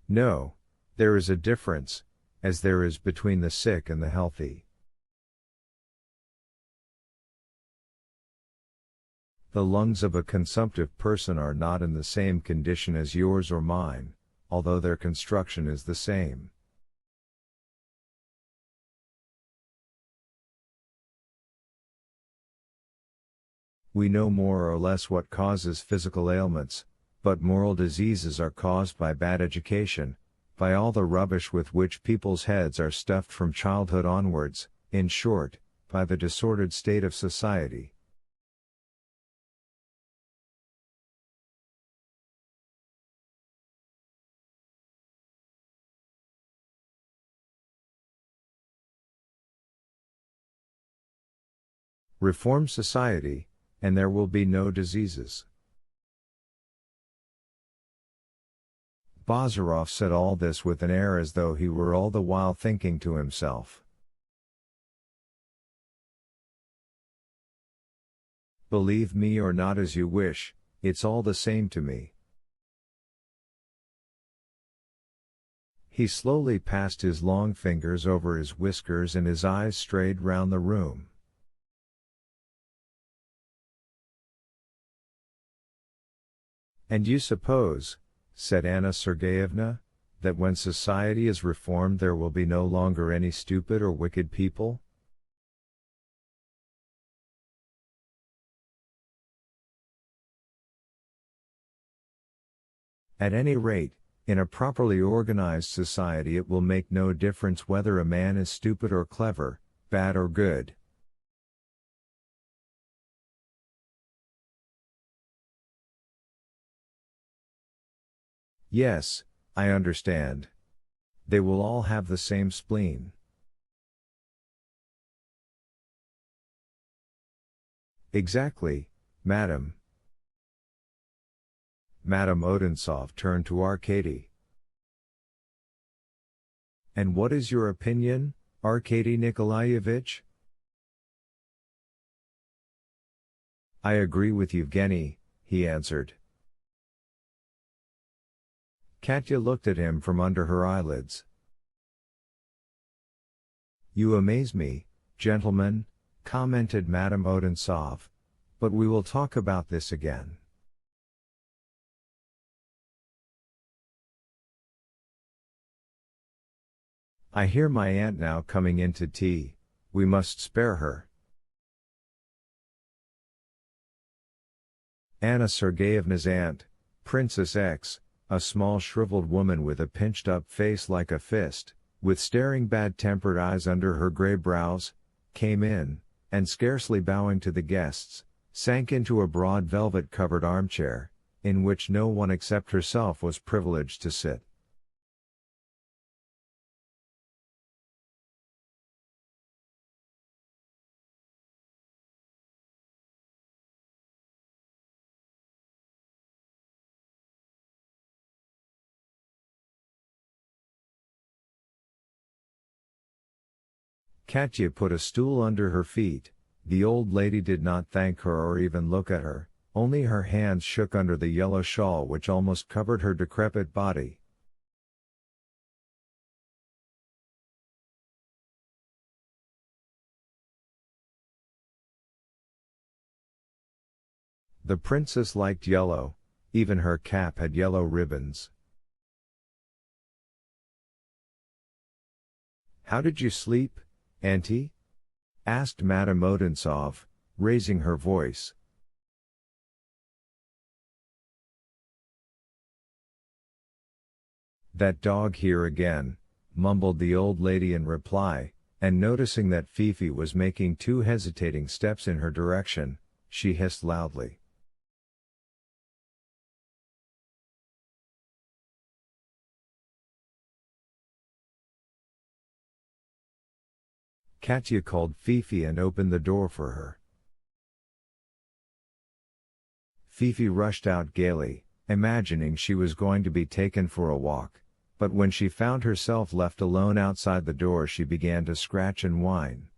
No, there is a difference, as there is between the sick and the healthy. The lungs of a consumptive person are not in the same condition as yours or mine, although their construction is the same. We know more or less what causes physical ailments, but moral diseases are caused by bad education, by all the rubbish with which people's heads are stuffed from childhood onwards, in short, by the disordered state of society. Reform society, and there will be no diseases. Bazarov said all this with an air as though he were all the while thinking to himself. Believe me or not as you wish, it's all the same to me. He slowly passed his long fingers over his whiskers and his eyes strayed round the room. And you suppose, said Anna Sergeyevna, that when society is reformed there will be no longer any stupid or wicked people? At any rate, in a properly organized society it will make no difference whether a man is stupid or clever, bad or good. Yes, I understand. They will all have the same spleen. Exactly, madam. Madame Odintsov turned to Arkady. And what is your opinion, Arkady Nikolaevich? I agree with Yevgeny, he answered. Katya looked at him from under her eyelids. You amaze me, gentlemen, commented Madame Odintsov, but we will talk about this again. I hear my aunt now coming in to tea, we must spare her. Anna Sergeyevna's aunt, Princess X, a small shriveled woman with a pinched-up face like a fist, with staring bad-tempered eyes under her grey brows, came in, and scarcely bowing to the guests, sank into a broad velvet-covered armchair, in which no one except herself was privileged to sit. Katya put a stool under her feet. The old lady did not thank her or even look at her, only her hands shook under the yellow shawl which almost covered her decrepit body. The princess liked yellow, even her cap had yellow ribbons. How did you sleep, Auntie? Asked Madame Odintsov, raising her voice. That dog here again, mumbled the old lady in reply, and noticing that Fifi was making 2 hesitating steps in her direction, she hissed loudly. Katya called Fifi and opened the door for her. Fifi rushed out gaily, imagining she was going to be taken for a walk, but when she found herself left alone outside the door she began to scratch and whine.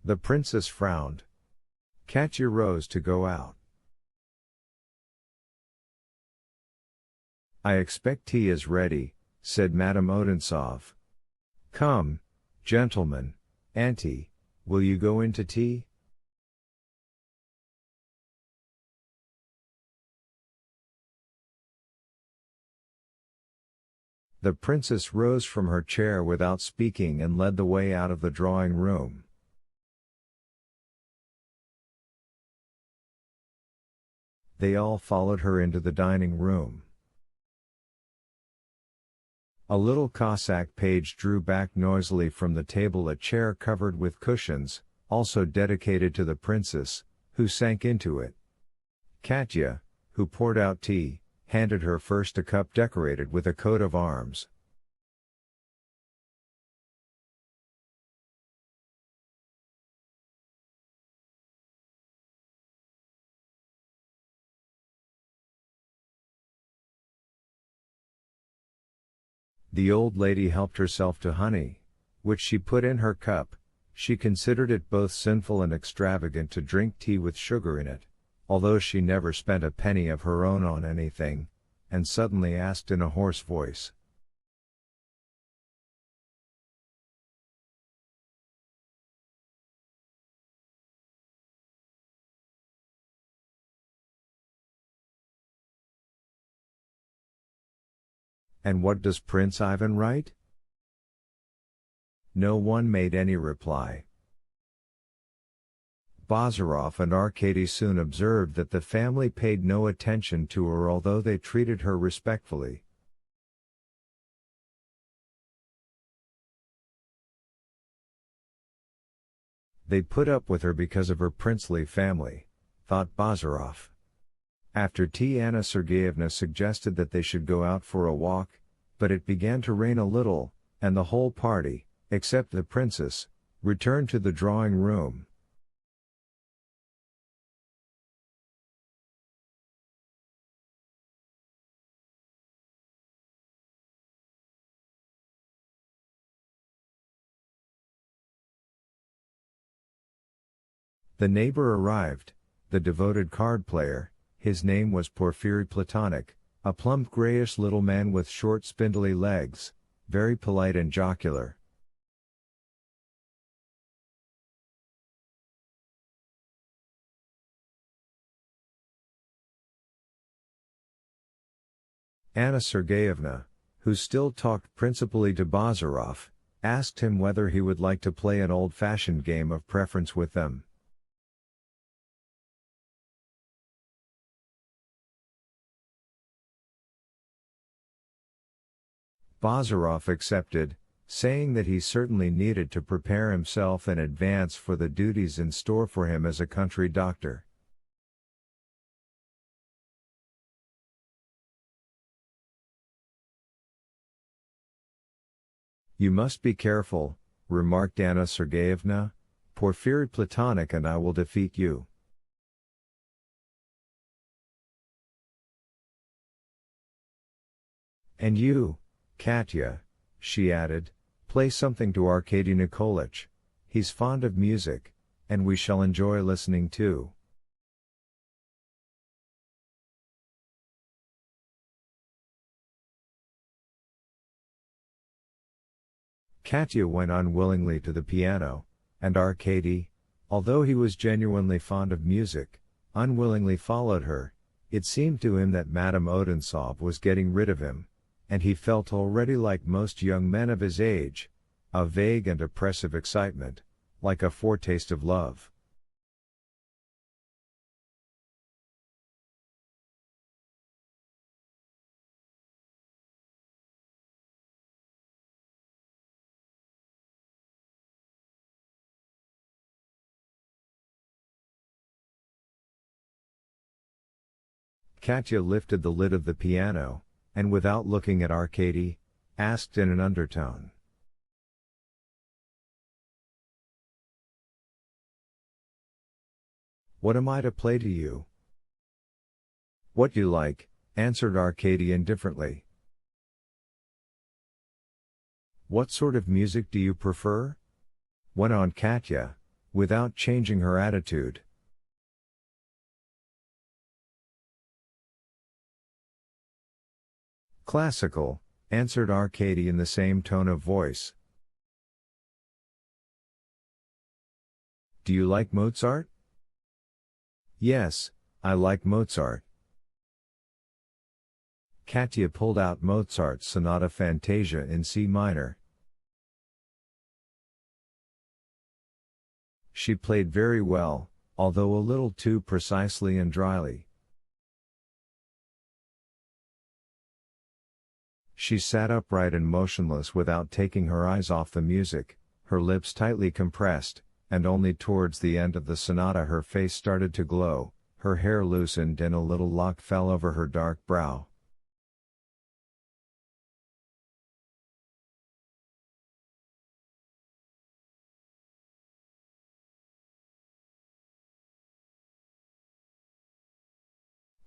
The princess frowned. Katya rose to go out. I expect tea is ready, said Madame Odintsov. Come, gentlemen, Auntie, will you go in to tea? The princess rose from her chair without speaking and led the way out of the drawing room. They all followed her into the dining room. A little Cossack page drew back noisily from the table a chair covered with cushions, also dedicated to the princess, who sank into it. Katya, who poured out tea, handed her first a cup decorated with a coat of arms. The old lady helped herself to honey, which she put in her cup. She considered it both sinful and extravagant to drink tea with sugar in it, although she never spent a penny of her own on anything, and suddenly asked in a hoarse voice. And what does Prince Ivan write? No one made any reply. Bazarov and Arkady soon observed that the family paid no attention to her, although they treated her respectfully. They put up with her because of her princely family, thought Bazarov. After tea, Anna Sergeyevna suggested that they should go out for a walk, but it began to rain a little, and the whole party, except the princess, returned to the drawing room. The neighbor arrived, the devoted card player. His name was Porfiry Platonych, a plump grayish little man with short spindly legs, very polite and jocular. Anna Sergeyevna, who still talked principally to Bazarov, asked him whether he would like to play an old-fashioned game of preference with them. Bazarov accepted, saying that he certainly needed to prepare himself in advance for the duties in store for him as a country doctor. You must be careful, remarked Anna Sergeyevna. Porfiry Platonych and I will defeat you. And you, Katya, she added, play something to Arkady Nikolaich. He's fond of music, and we shall enjoy listening too. Katya went unwillingly to the piano, and Arkady, although he was genuinely fond of music, unwillingly followed her. It seemed to him that Madame Odintsov was getting rid of him, and he felt already, like most young men of his age, a vague and oppressive excitement, like a foretaste of love. Katya lifted the lid of the piano, and without looking at Arkady, asked in an undertone. What am I to play to you? What you like, answered Arkady indifferently. What sort of music do you prefer? Went on Katya, without changing her attitude. Classical, answered Arcady in the same tone of voice. Do you like Mozart? Yes, I like Mozart. Katya pulled out Mozart's Sonata Fantasia in C minor. She played very well, although a little too precisely and dryly. She sat upright and motionless without taking her eyes off the music, her lips tightly compressed, and only towards the end of the sonata her face started to glow, her hair loosened and a little lock fell over her dark brow.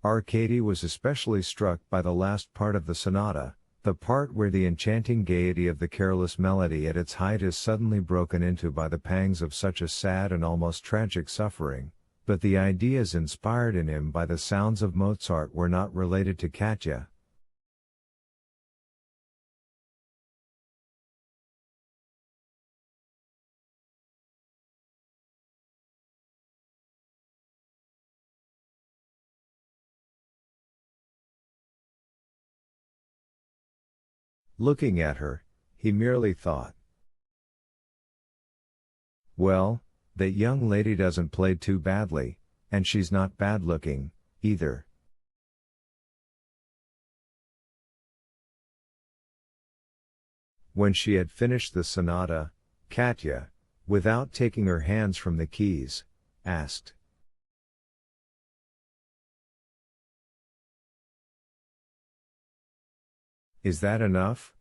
Arcady was especially struck by the last part of the sonata, the part where the enchanting gaiety of the careless melody at its height is suddenly broken into by the pangs of such a sad and almost tragic suffering, but the ideas inspired in him by the sounds of Mozart were not related to Katya. Looking at her, he merely thought, well, that young lady doesn't play too badly, and she's not bad-looking, either. When she had finished the sonata, Katya, without taking her hands from the keys, asked, "Is that enough?"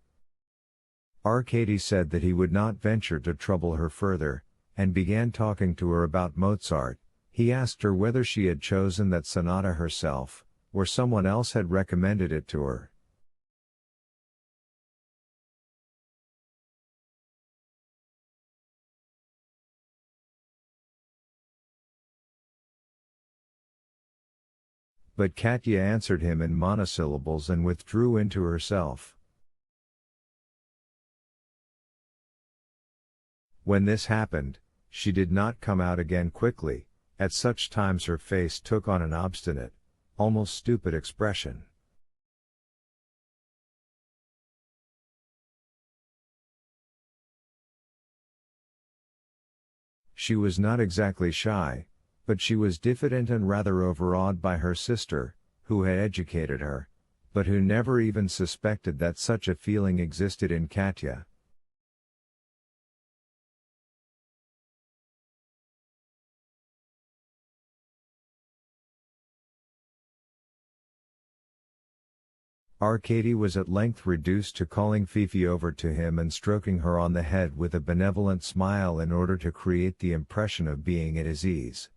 Arcady said that he would not venture to trouble her further, and began talking to her about Mozart. He asked her whether she had chosen that sonata herself, or someone else had recommended it to her. But Katya answered him in monosyllables and withdrew into herself. When this happened, she did not come out again quickly. At such times her face took on an obstinate, almost stupid expression. She was not exactly shy, but she was diffident and rather overawed by her sister, who had educated her, but who never even suspected that such a feeling existed in Katya. Arcady was at length reduced to calling Fifi over to him and stroking her on the head with a benevolent smile in order to create the impression of being at his ease.